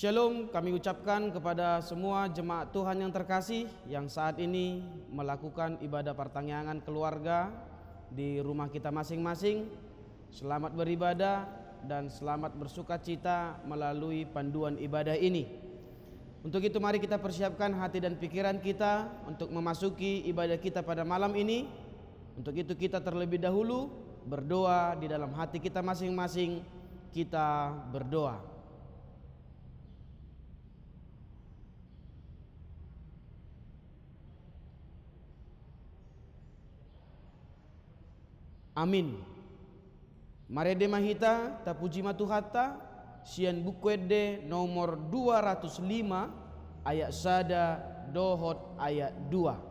Shalom kami ucapkan kepada semua jemaat Tuhan yang terkasih yang saat ini melakukan ibadah pertangyangan keluarga di rumah kita masing-masing. Selamat beribadah dan selamat bersuka cita melalui panduan ibadah ini. Untuk itu mari kita persiapkan hati dan pikiran kita untuk memasuki ibadah kita pada malam ini. Untuk itu kita terlebih dahulu berdoa di dalam hati kita masing-masing. Kita berdoa. Amin. Mari mahita tapuji matuhatta sian bukwede nomor 205 ayat sada dohot ayat 2.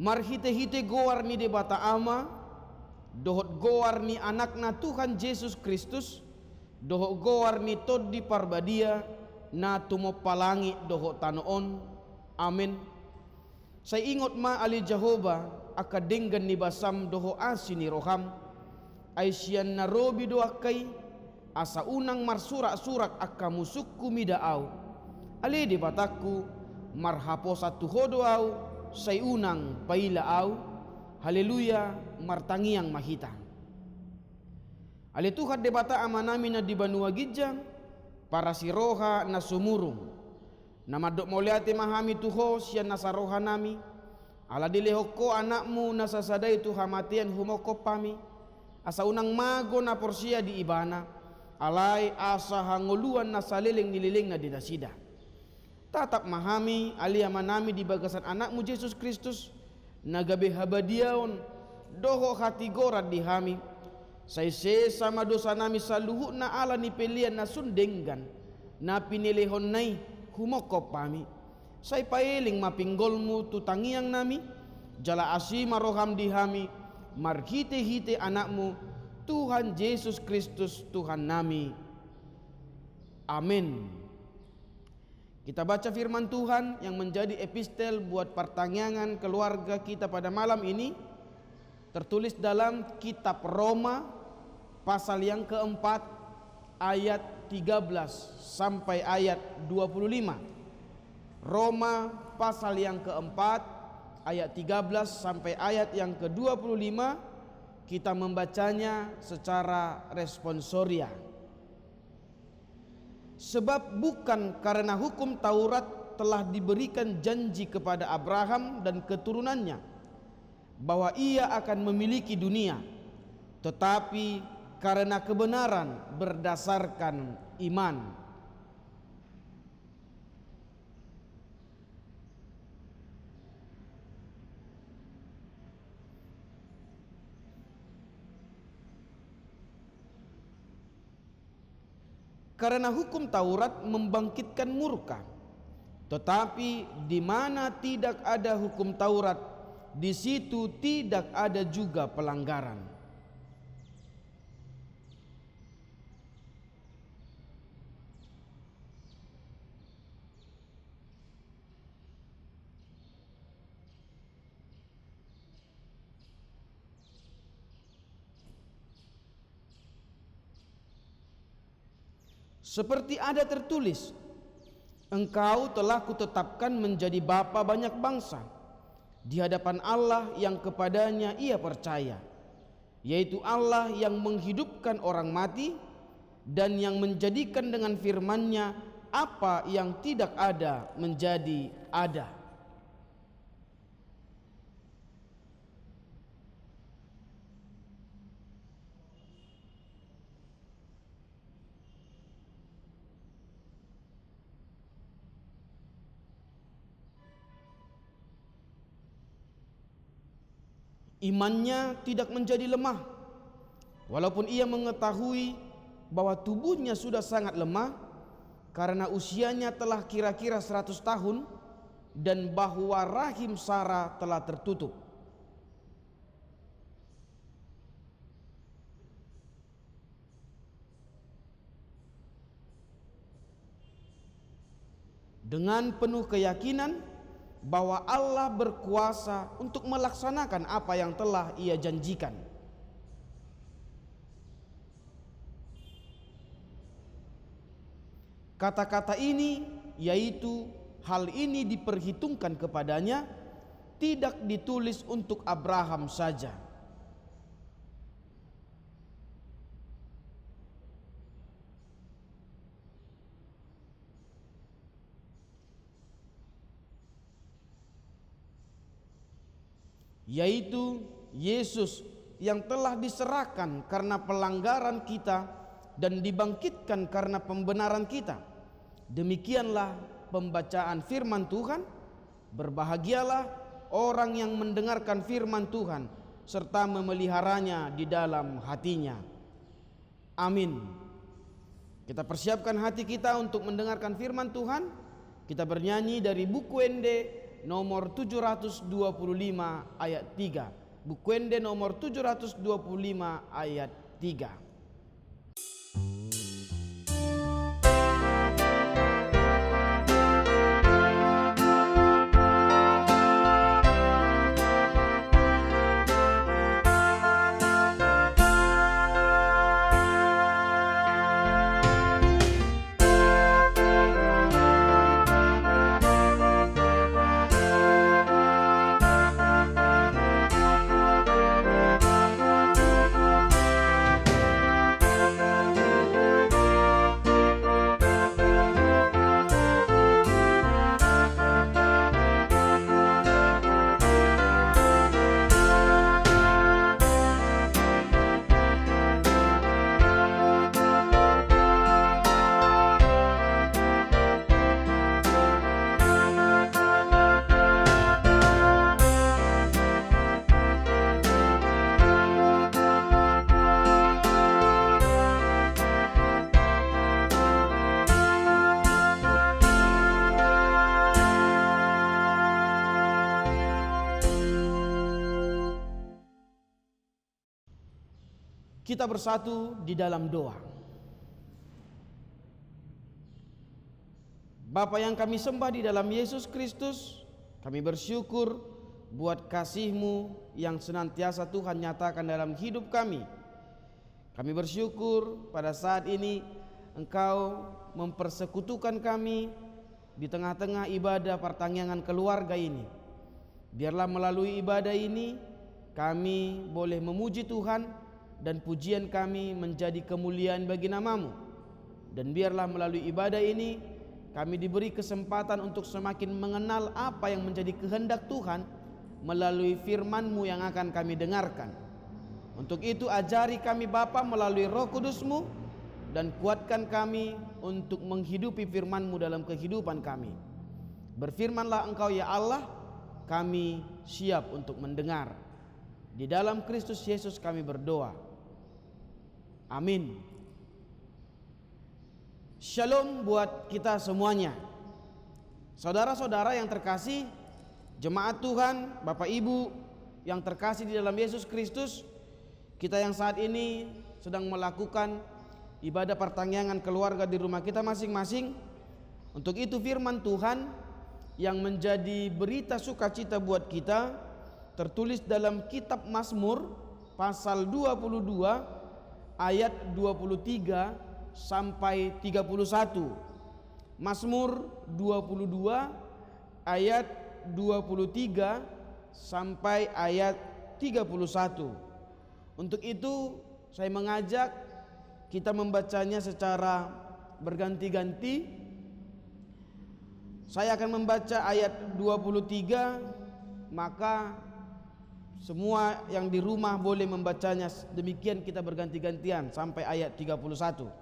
Marhite-hite goar ni debata ama, dohot goar ni anakna Tuhan Yesus Kristus, dohot goar ni tod di parbadia, na tumopalangi dohot tanoon. Amin. Say ingot ma ali Jehovah, akadenggan ni basam doho asi ni roham, ay siyan na robi doakay, asa unang marsurak-surak akka musukku midaaw, ali debataku, marhaposa tuhodoaw, say unang pailaaw, haleluya, martangiang mahita. Ali Tuhan debata ama namin na di banua gidjang, para si roha na sumurong, na madok mauliate mahami tuho siya nasa roha nami, ala dilehok ko anakmu na sasaday tuhamatian humokop pami, asa unang mago na porsiya di ibana, alay asa hanguluan na saliling nililing na dinasida. Tatap mahami alia manami di bagasan anakmu Yesus Kristus nagabe habadiaon doho hati gorat dihami say sama dosa nami saluhu na ala ni pelian na sundenggan na pinilihon nay humokop pami say pailing mapinggolmu tutangiang nami jala asima roham dihami marhite-hite anakmu Tuhan Yesus Kristus Tuhan nami. Amin. Kita baca firman Tuhan yang menjadi epistel buat pertangyangan keluarga kita pada malam ini, tertulis dalam kitab Roma pasal yang keempat ayat 13 sampai ayat 25. Roma pasal yang keempat ayat 13 sampai ayat yang ke-25, kita membacanya secara responsoria. Sebab bukan karena hukum Taurat telah diberikan janji kepada Abraham dan keturunannya bahwa ia akan memiliki dunia, tetapi karena kebenaran berdasarkan iman. Karena hukum Taurat membangkitkan murka, tetapi di mana tidak ada hukum Taurat, di situ tidak ada juga pelanggaran. Seperti ada tertulis, engkau telah kutetapkan menjadi bapa banyak bangsa di hadapan Allah yang kepadanya ia percaya, yaitu Allah yang menghidupkan orang mati dan yang menjadikan dengan firman-Nya apa yang tidak ada menjadi ada. Imannya tidak menjadi lemah, walaupun ia mengetahui bahwa tubuhnya sudah sangat lemah karena usianya telah kira-kira 100 tahun dan bahwa rahim Sarah telah tertutup. Dengan penuh keyakinan bahwa Allah berkuasa untuk melaksanakan apa yang telah Ia janjikan. Kata-kata ini, yaitu hal ini diperhitungkan kepadanya, tidak ditulis untuk Abraham saja. Yaitu Yesus yang telah diserahkan karena pelanggaran kita dan dibangkitkan karena pembenaran kita. Demikianlah pembacaan firman Tuhan. Berbahagialah orang yang mendengarkan firman Tuhan serta memeliharanya di dalam hatinya. Amin. Kita persiapkan hati kita untuk mendengarkan firman Tuhan. Kita bernyanyi dari buku Ende nomor 725 ayat 3. Buku Ende nomor 725 ayat 3. Kita bersatu di dalam doa. Bapa yang kami sembah di dalam Yesus Kristus, kami bersyukur buat kasih-Mu yang senantiasa Tuhan nyatakan dalam hidup kami. Kami bersyukur pada saat ini Engkau mempersekutukan kami di tengah-tengah ibadah pertanggungan keluarga ini. Biarlah melalui ibadah ini kami boleh memuji Tuhan dan pujian kami menjadi kemuliaan bagi nama-Mu. Dan biarlah melalui ibadah ini kami diberi kesempatan untuk semakin mengenal apa yang menjadi kehendak Tuhan melalui firman-Mu yang akan kami dengarkan. Untuk itu ajari kami Bapa melalui Roh Kudus-Mu dan kuatkan kami untuk menghidupi firman-Mu dalam kehidupan kami. Berfirmanlah Engkau ya Allah, kami siap untuk mendengar. Di dalam Kristus Yesus kami berdoa. Amin. Shalom buat kita semuanya. Saudara-saudara yang terkasih, jemaat Tuhan, Bapak Ibu yang terkasih di dalam Yesus Kristus, kita yang saat ini sedang melakukan ibadah pertanggungan keluarga di rumah kita masing-masing. Untuk itu firman Tuhan yang menjadi berita sukacita buat kita tertulis dalam kitab Mazmur pasal 22 ayat 23 sampai 31. Mazmur 22 ayat 23 sampai ayat 31. Untuk itu saya mengajak kita membacanya secara berganti-ganti. Saya akan membaca ayat 23, maka semua yang di rumah boleh membacanya. Demikian kita berganti-gantian sampai ayat 31.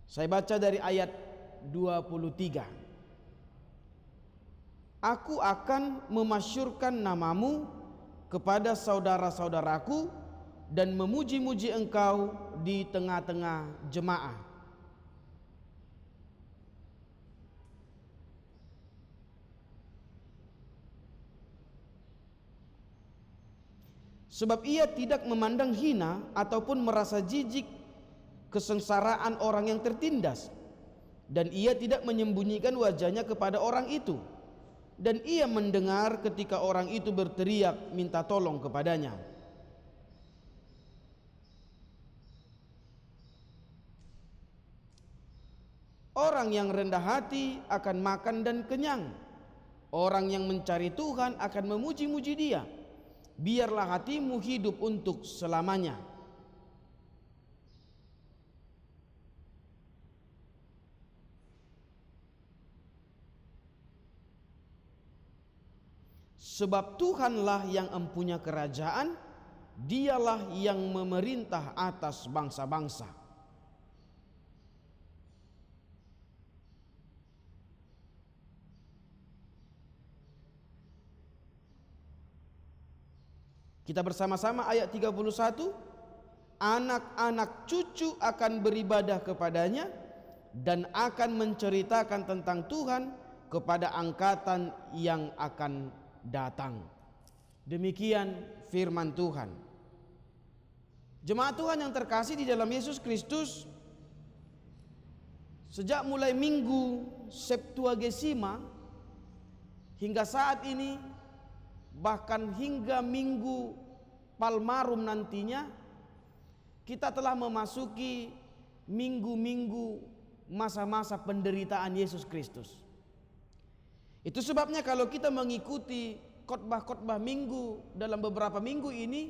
Saya baca dari ayat 23. Aku akan memasyurkan namamu kepada saudara-saudaraku dan memuji-muji engkau di tengah-tengah jemaah. Sebab ia tidak memandang hina ataupun merasa jijik kesengsaraan orang yang tertindas, dan ia tidak menyembunyikan wajahnya kepada orang itu, dan ia mendengar ketika orang itu berteriak minta tolong kepadanya. Orang yang rendah hati akan makan dan kenyang. Orang yang mencari Tuhan akan memuji-muji Dia. Biarlah hatimu hidup untuk selamanya. Sebab Tuhanlah yang empunya kerajaan, Dialah yang memerintah atas bangsa-bangsa. Kita bersama-sama ayat 31. Anak-anak cucu akan beribadah kepadanya dan akan menceritakan tentang Tuhan kepada angkatan yang akan datang. Demikian firman Tuhan. Jemaat Tuhan yang terkasih di dalam Yesus Kristus, sejak mulai minggu Septuagesima hingga saat ini, bahkan hingga minggu Palmarum nantinya, kita telah memasuki minggu-minggu masa-masa penderitaan Yesus Kristus. Itu sebabnya kalau kita mengikuti khotbah-khotbah minggu dalam beberapa minggu ini,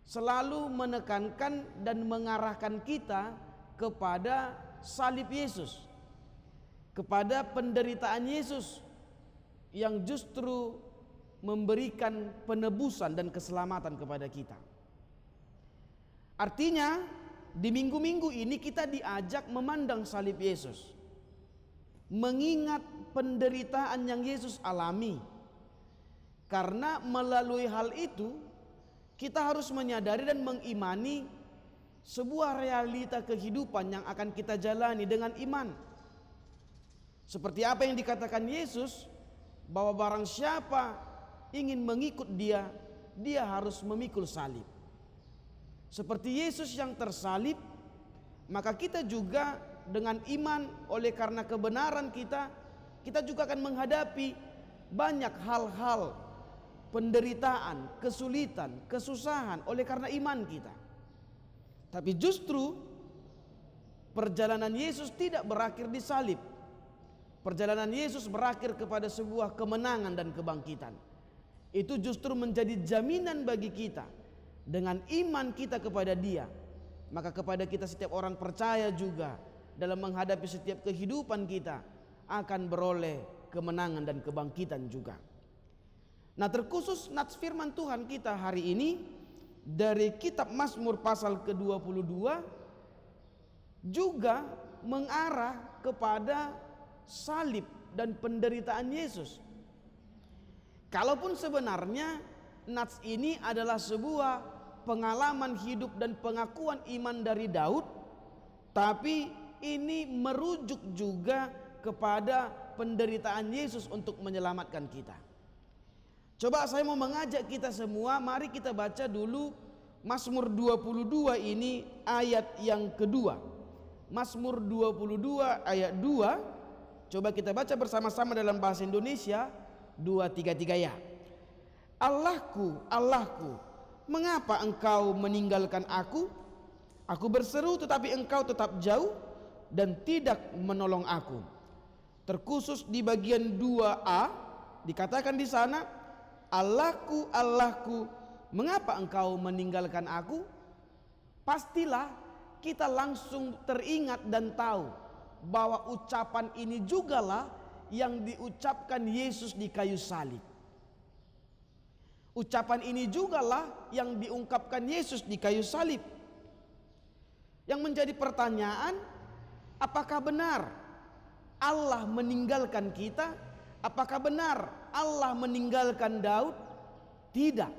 selalu menekankan dan mengarahkan kita kepada salib Yesus, kepada penderitaan Yesus yang justru memberikan penebusan dan keselamatan kepada kita. Artinya di minggu-minggu ini kita diajak memandang salib Yesus, mengingat penderitaan yang Yesus alami. Karena melalui hal itu kita harus menyadari dan mengimani sebuah realita kehidupan yang akan kita jalani dengan iman. Seperti apa yang dikatakan Yesus, bahwa barang siapa ingin mengikut Dia, dia harus memikul salib. Seperti Yesus yang tersalib, maka kita juga dengan iman, oleh karena kebenaran kita juga akan menghadapi banyak hal-hal penderitaan, kesulitan, kesusahan oleh karena iman kita. Tapi justru perjalanan Yesus tidak berakhir di salib. Perjalanan Yesus berakhir kepada sebuah kemenangan dan kebangkitan. Itu justru menjadi jaminan bagi kita. Dengan iman kita kepada Dia, maka kepada kita setiap orang percaya juga dalam menghadapi setiap kehidupan kita akan beroleh kemenangan dan kebangkitan juga. Nah, terkhusus nats firman Tuhan kita hari ini dari kitab Mazmur pasal ke-22 juga mengarah kepada salib dan penderitaan Yesus. Kalaupun sebenarnya nats ini adalah sebuah pengalaman hidup dan pengakuan iman dari Daud, tapi ini merujuk juga kepada penderitaan Yesus untuk menyelamatkan kita. Coba saya mau mengajak kita semua, mari kita baca dulu Mazmur 22 ini ayat yang kedua. Mazmur 22 ayat 2. Coba kita baca bersama-sama dalam bahasa Indonesia. 2-3 ya. Allahku, Allahku, mengapa engkau meninggalkan aku? Aku berseru tetapi engkau tetap jauh dan tidak menolong aku. Terkhusus di bagian 2a dikatakan di sana, Allahku, Allahku, mengapa engkau meninggalkan aku? Pastilah kita langsung teringat dan tahu bahwa ucapan ini jugalah yang diucapkan Yesus di kayu salib. Ucapan ini jugalah yang diungkapkan Yesus di kayu salib. Yang menjadi pertanyaan, apakah benar Allah meninggalkan kita? Apakah benar Allah meninggalkan Daud? Tidak.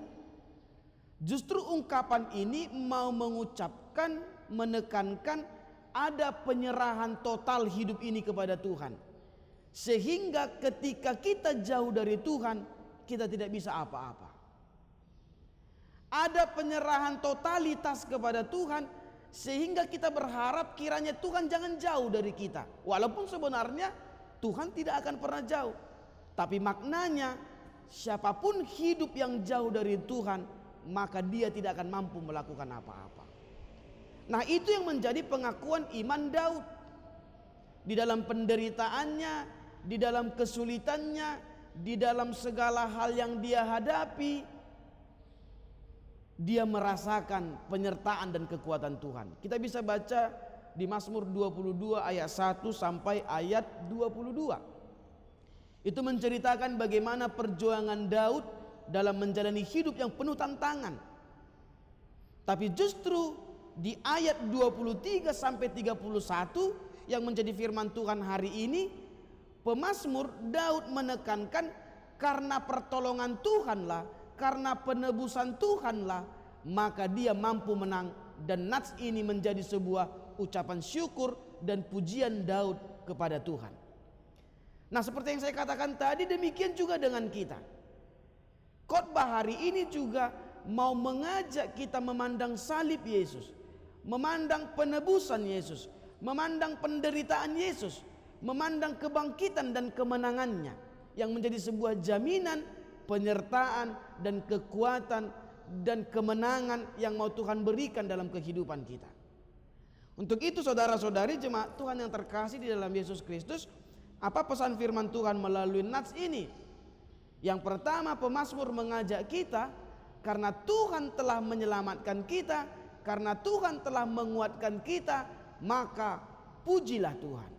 Justru ungkapan ini mau mengucapkan, menekankan ada penyerahan total hidup ini kepada Tuhan. Sehingga ketika kita jauh dari Tuhan, kita tidak bisa apa-apa. Ada penyerahan totalitas kepada Tuhan, sehingga kita berharap kiranya Tuhan jangan jauh dari kita. Walaupun sebenarnya Tuhan tidak akan pernah jauh, tapi maknanya siapapun hidup yang jauh dari Tuhan, maka dia tidak akan mampu melakukan apa-apa. Nah, itu yang menjadi pengakuan iman Daud. Di dalam penderitaannya, di dalam kesulitannya, di dalam segala hal yang dia hadapi, dia merasakan penyertaan dan kekuatan Tuhan. Kita bisa baca di Mazmur 22 ayat 1 sampai ayat 22. Itu menceritakan bagaimana perjuangan Daud dalam menjalani hidup yang penuh tantangan. Tapi justru di ayat 23 sampai 31 yang menjadi firman Tuhan hari ini, pemazmur Daud menekankan karena pertolongan Tuhanlah, karena penebusan Tuhanlah, maka dia mampu menang. Dan nats ini menjadi sebuah ucapan syukur dan pujian Daud kepada Tuhan. Nah, seperti yang saya katakan tadi, demikian juga dengan kita. Khotbah hari ini juga mau mengajak kita memandang salib Yesus, memandang penebusan Yesus, memandang penderitaan Yesus, memandang kebangkitan dan kemenangannya, yang menjadi sebuah jaminan penyertaan dan kekuatan dan kemenangan yang mau Tuhan berikan dalam kehidupan kita. Untuk itu saudara-saudari jemaat Tuhan yang terkasih di dalam Yesus Kristus, apa pesan firman Tuhan melalui nats ini? Yang pertama, pemazmur mengajak kita, karena Tuhan telah menyelamatkan kita, karena Tuhan telah menguatkan kita, maka pujilah Tuhan.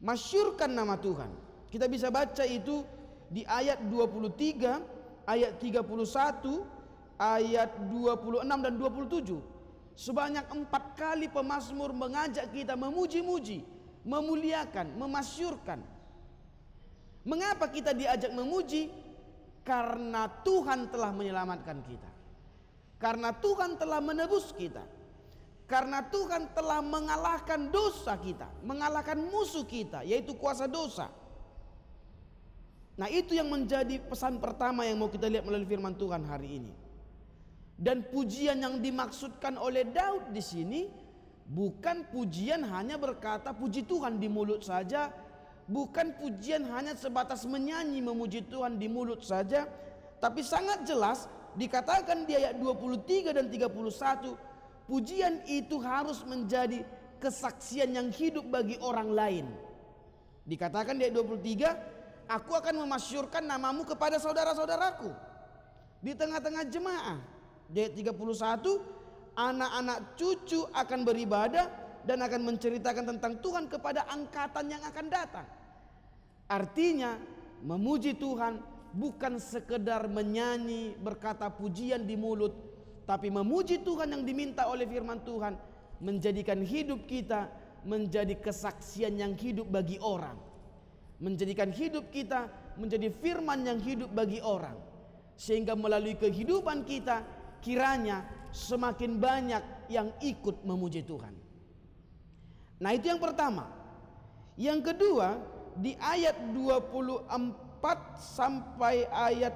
Masyurkan nama Tuhan. Kita bisa baca itu di ayat 23, ayat 31, ayat 26 dan 27. Sebanyak 4 kali pemazmur mengajak kita memuji-muji, memuliakan, memasyurkan. Mengapa kita diajak memuji? Karena Tuhan telah menyelamatkan kita, karena Tuhan telah menebus kita, karena Tuhan telah mengalahkan dosa kita, mengalahkan musuh kita, yaitu kuasa dosa. Nah, itu yang menjadi pesan pertama yang mau kita lihat melalui firman Tuhan hari ini. Dan pujian yang dimaksudkan oleh Daud di sini bukan pujian hanya berkata puji Tuhan di mulut saja, bukan pujian hanya sebatas menyanyi memuji Tuhan di mulut saja, tapi sangat jelas dikatakan di ayat 23 dan 31, pujian itu harus menjadi kesaksian yang hidup bagi orang lain. Dikatakan di ayat 23, aku akan memasyurkan namamu kepada saudara-saudaraku di tengah-tengah jemaah. Di ayat 31, anak-anak cucu akan beribadah dan akan menceritakan tentang Tuhan kepada angkatan yang akan datang. Artinya memuji Tuhan bukan sekedar menyanyi berkata pujian di mulut, tapi memuji Tuhan yang diminta oleh firman Tuhan menjadikan hidup kita menjadi kesaksian yang hidup bagi orang, menjadikan hidup kita menjadi firman yang hidup bagi orang, sehingga melalui kehidupan kita kiranya semakin banyak yang ikut memuji Tuhan. Nah, itu yang pertama. Yang kedua, di ayat 24 sampai ayat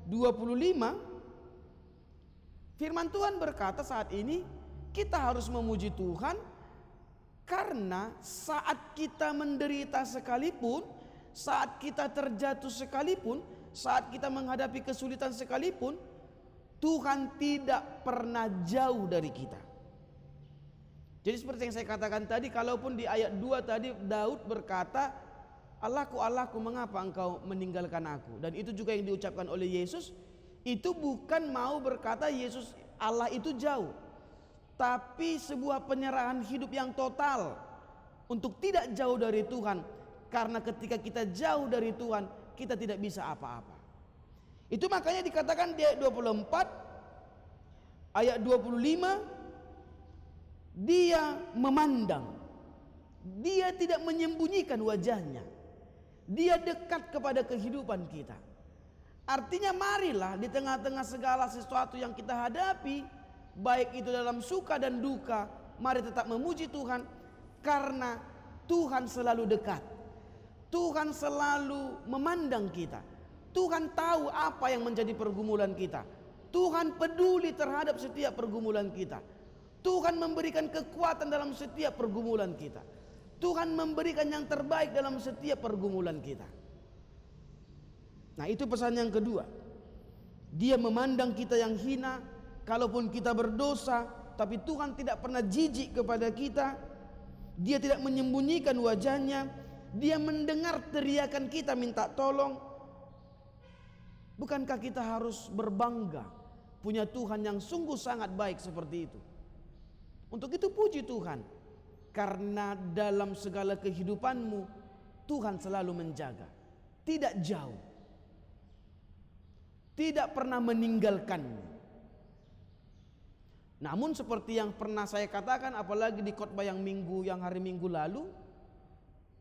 25, firman Tuhan berkata saat ini kita harus memuji Tuhan karena saat kita menderita sekalipun, saat kita terjatuh sekalipun, saat kita menghadapi kesulitan sekalipun, Tuhan tidak pernah jauh dari kita. Jadi seperti yang saya katakan tadi, kalaupun di ayat 2 tadi Daud berkata, Allahku, Allahku, mengapa engkau meninggalkan aku? Dan itu juga yang diucapkan oleh Yesus. Itu bukan mau berkata Yesus Allah itu jauh, tapi sebuah penyerahan hidup yang total untuk tidak jauh dari Tuhan. Karena ketika kita jauh dari Tuhan, kita tidak bisa apa-apa. Itu makanya dikatakan di ayat 24, ayat 25, dia memandang, dia tidak menyembunyikan wajahnya, dia dekat kepada kehidupan kita. Artinya marilah di tengah-tengah segala sesuatu yang kita hadapi, baik itu dalam suka dan duka, mari tetap memuji Tuhan, karena Tuhan selalu dekat. Tuhan selalu memandang kita. Tuhan tahu apa yang menjadi pergumulan kita. Tuhan peduli terhadap setiap pergumulan kita. Tuhan memberikan kekuatan dalam setiap pergumulan kita. Tuhan memberikan yang terbaik dalam setiap pergumulan kita. Nah, itu pesan yang kedua. Dia memandang kita yang hina, kalaupun kita berdosa, tapi Tuhan tidak pernah jijik kepada kita. Dia tidak menyembunyikan wajahnya. Dia mendengar teriakan kita minta tolong. Bukankah kita harus berbangga punya Tuhan yang sungguh sangat baik seperti itu? Untuk itu puji Tuhan, karena dalam segala kehidupanmu Tuhan selalu menjaga, tidak jauh, tidak pernah meninggalkanmu. Namun seperti yang pernah saya katakan, apalagi di khotbah yang hari Minggu lalu,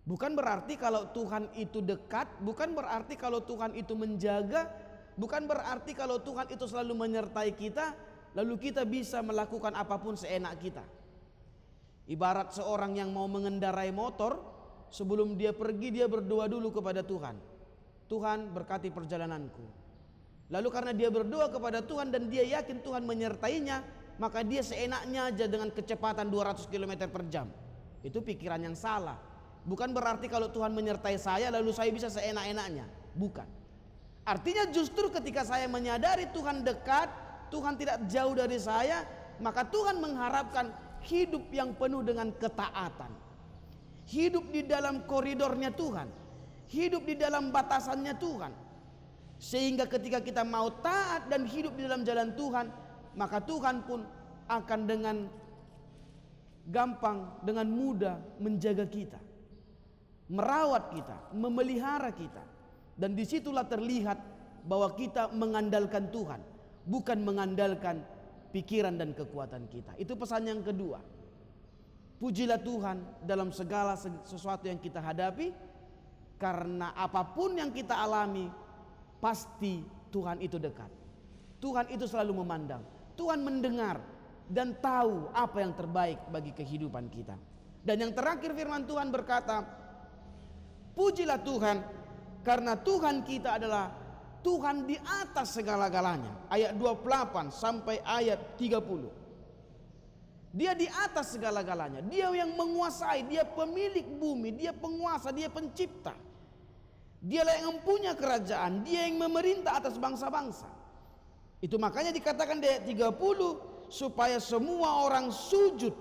bukan berarti kalau Tuhan itu dekat, bukan berarti kalau Tuhan itu menjaga, bukan berarti kalau Tuhan itu selalu menyertai kita, lalu kita bisa melakukan apapun seenak kita. Ibarat seorang yang mau mengendarai motor, sebelum dia pergi dia berdoa dulu kepada Tuhan. Tuhan, berkati perjalananku. Lalu karena dia berdoa kepada Tuhan dan dia yakin Tuhan menyertainya, maka dia seenaknya aja dengan kecepatan 200 km per jam. Itu pikiran yang salah. Bukan berarti kalau Tuhan menyertai saya lalu saya bisa seenak-enaknya. Bukan. Artinya justru ketika saya menyadari Tuhan dekat, Tuhan tidak jauh dari saya, maka Tuhan mengharapkan hidup yang penuh dengan ketaatan. Hidup di dalam koridornya Tuhan, hidup di dalam batasannya Tuhan. Sehingga ketika kita mau taat dan hidup di dalam jalan Tuhan, maka Tuhan pun akan dengan gampang, dengan mudah menjaga kita, merawat kita, memelihara kita. Dan disitulah terlihat bahwa kita mengandalkan Tuhan, bukan mengandalkan pikiran dan kekuatan kita. Itu pesan yang kedua. Pujilah Tuhan dalam segala sesuatu yang kita hadapi, karena apapun yang kita alami, pasti Tuhan itu dekat. Tuhan itu selalu memandang, Tuhan mendengar dan tahu apa yang terbaik bagi kehidupan kita. Dan yang terakhir firman Tuhan berkata, pujilah Tuhan karena Tuhan kita adalah Tuhan di atas segala-galanya. Ayat 28 sampai ayat 30. Dia di atas segala-galanya. Dia yang menguasai, dia pemilik bumi, dia penguasa, dia pencipta. Dialah yang mempunyai kerajaan, dia yang memerintah atas bangsa-bangsa. Itu makanya dikatakan di ayat 30, supaya semua orang sujud.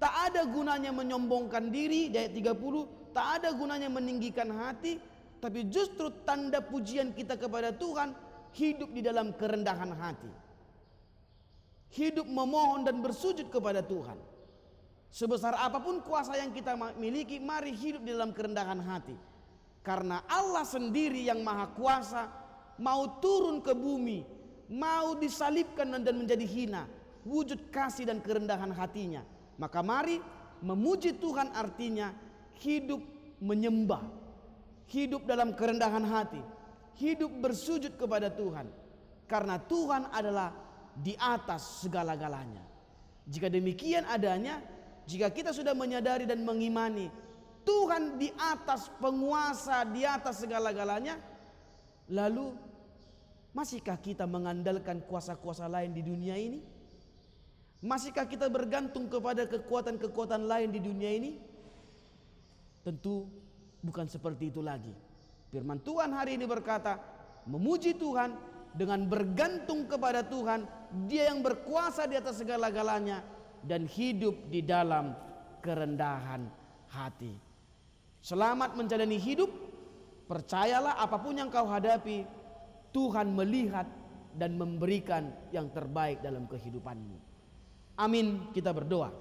Tak ada gunanya menyombongkan diri, di ayat 30, tak ada gunanya meninggikan hati, tapi justru tanda pujian kita kepada Tuhan hidup di dalam kerendahan hati. Hidup memohon dan bersujud kepada Tuhan. Sebesar apapun kuasa yang kita miliki, mari hidup di dalam kerendahan hati. Karena Allah sendiri yang maha kuasa mau turun ke bumi, mau disalibkan dan menjadi hina, wujud kasih dan kerendahan hatinya. Maka mari memuji Tuhan, artinya hidup menyembah, hidup dalam kerendahan hati, hidup bersujud kepada Tuhan, karena Tuhan adalah di atas segala-galanya. Jika demikian adanya, jika kita sudah menyadari dan mengimani Tuhan di atas, penguasa di atas segala-galanya, lalu masihkah kita mengandalkan kuasa-kuasa lain di dunia ini? Masihkah kita bergantung kepada kekuatan-kekuatan lain di dunia ini? Tentu bukan seperti itu lagi. Firman Tuhan hari ini berkata, memuji Tuhan dengan bergantung kepada Tuhan, Dia yang berkuasa di atas segala-galanya, dan hidup di dalam kerendahan hati. Selamat menjalani hidup, percayalah apapun yang kau hadapi, Tuhan melihat dan memberikan yang terbaik dalam kehidupanmu. Amin, kita berdoa.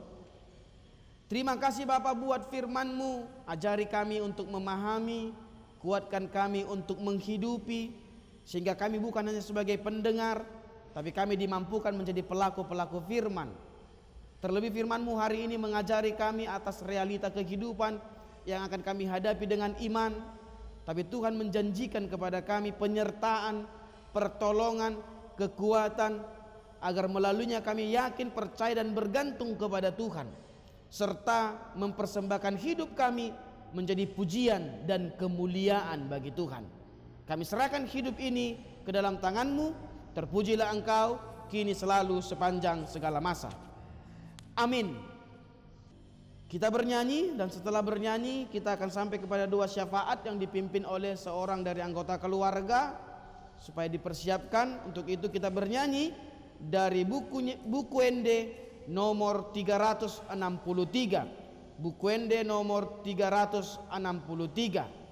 Terima kasih Bapa buat firman-Mu, ajari kami untuk memahami, kuatkan kami untuk menghidupi, sehingga kami bukan hanya sebagai pendengar, tapi kami dimampukan menjadi pelaku-pelaku firman. Terlebih firman-Mu hari ini mengajari kami atas realita kehidupan yang akan kami hadapi dengan iman. Tapi Tuhan menjanjikan kepada kami penyertaan, pertolongan, kekuatan, agar melaluinya kami yakin, percaya dan bergantung kepada Tuhan, serta mempersembahkan hidup kami menjadi pujian dan kemuliaan bagi Tuhan. Kami serahkan hidup ini ke dalam tangan-Mu. Terpujilah Engkau kini selalu sepanjang segala masa. Amin. Kita bernyanyi, dan setelah bernyanyi kita akan sampai kepada doa syafaat yang dipimpin oleh seorang dari anggota keluarga. Supaya dipersiapkan untuk itu, kita bernyanyi dari buku Ende nomor 363. Buku Ende nomor 363.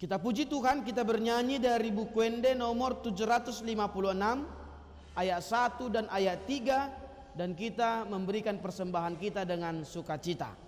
Kita puji Tuhan, kita bernyanyi dari buku Ende nomor 756 ayat 1 dan ayat 3, dan kita memberikan persembahan kita dengan sukacita.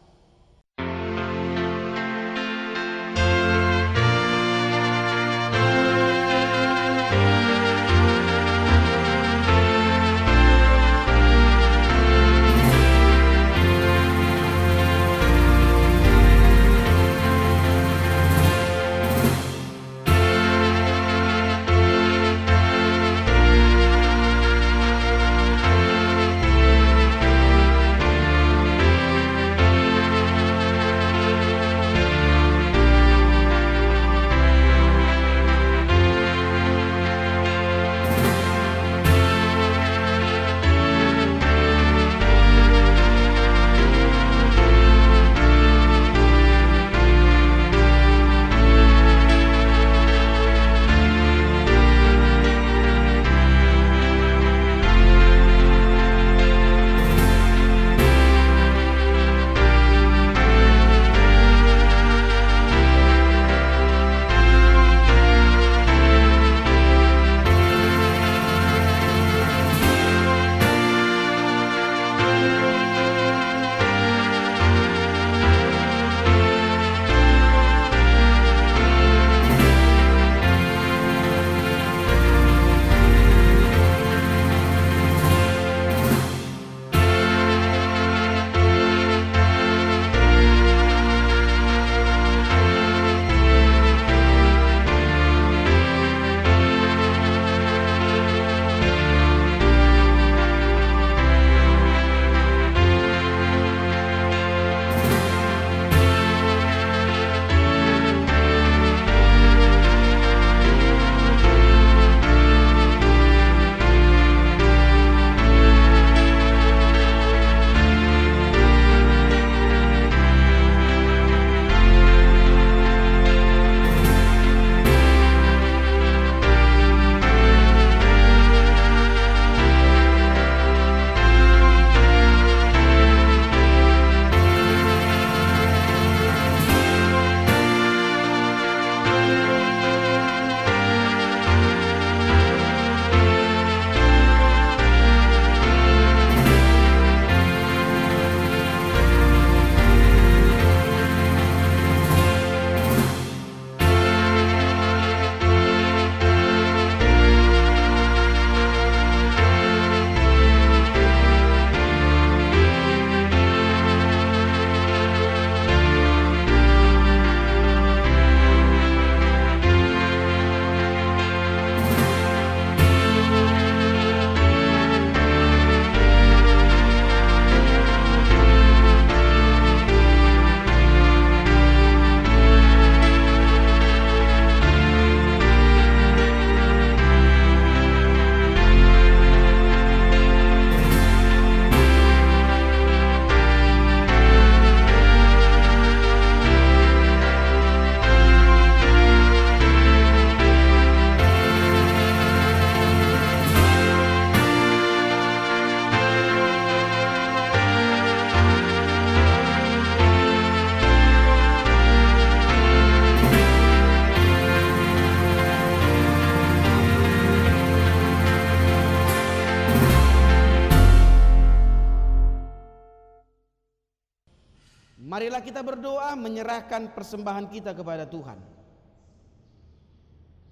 Marilah kita berdoa menyerahkan persembahan kita kepada Tuhan.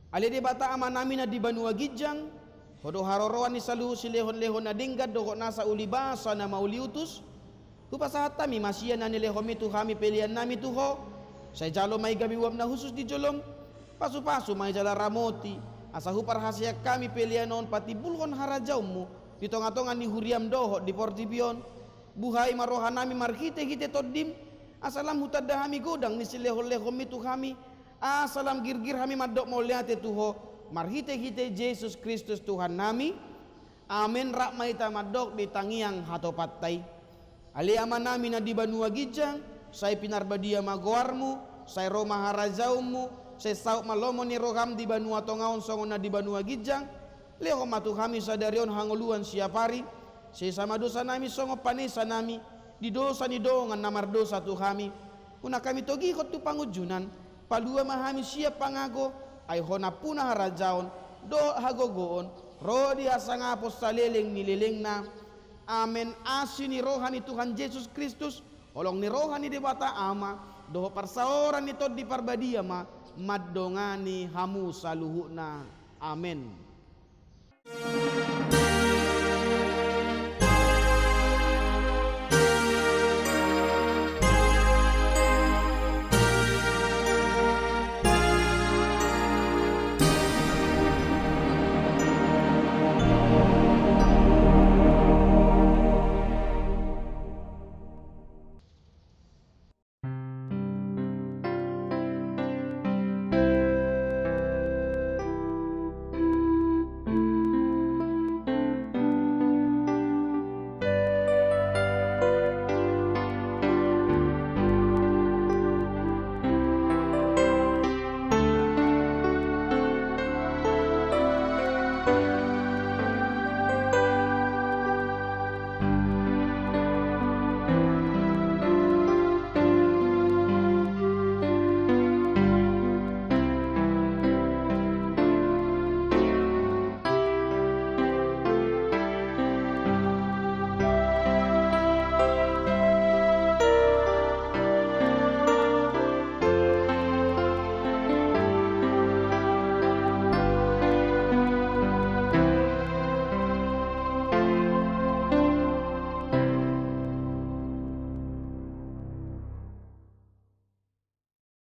Ali de bata amanamina di Banua Gijang, hodo haroroan ni saluhu silehon-lehon na dinggat doko nasa ulibasa na mauliutus. Kupasahata mi masya na nilehomi tuhami pilihan nami tuho. Saya jalo may gabiwam na husus di jolom. Pasu-pasu may jala ramoti. Asa hupar hasya kami pilihan noon pati bulhon harajaumu. Di tonga-tonga ni huriam doho di portibion. Buhay maroha nami marhite-hite todim. Asalam hutada hami godang ni silehon-lehomi tuhami. Asalam girgir hami madok moliate tuho. Marhite-hite Yesus Kristus Tuhan nami. Amin rak maita madok di tangiang hatopatay. Ali aman nami na di Banua Gijang. Saya pinarbadia magoarmu. Saya roma harazaumu. Saya sauk malomo ni roham di Banua Tongaon songon na di Banua Gijang. Leho matu kami sadarion hanguluan siapari. Saya sama dosa nami songo panesa nami. Di dosa ni doongan namar dosa tu kami. Una kami togi hot tu pangujunan. Palua mahami siap pangago. Ay hona puna harajaon. Do hagogoon. Rodi asang apos saleleng nileleng na. Amen asini rohani Tuhan Yesus Kristus. Olong ni rohani debata ama. Doho parsaoran ni tod di parbadia ma. Maddongani hamu saluhuna. Amen.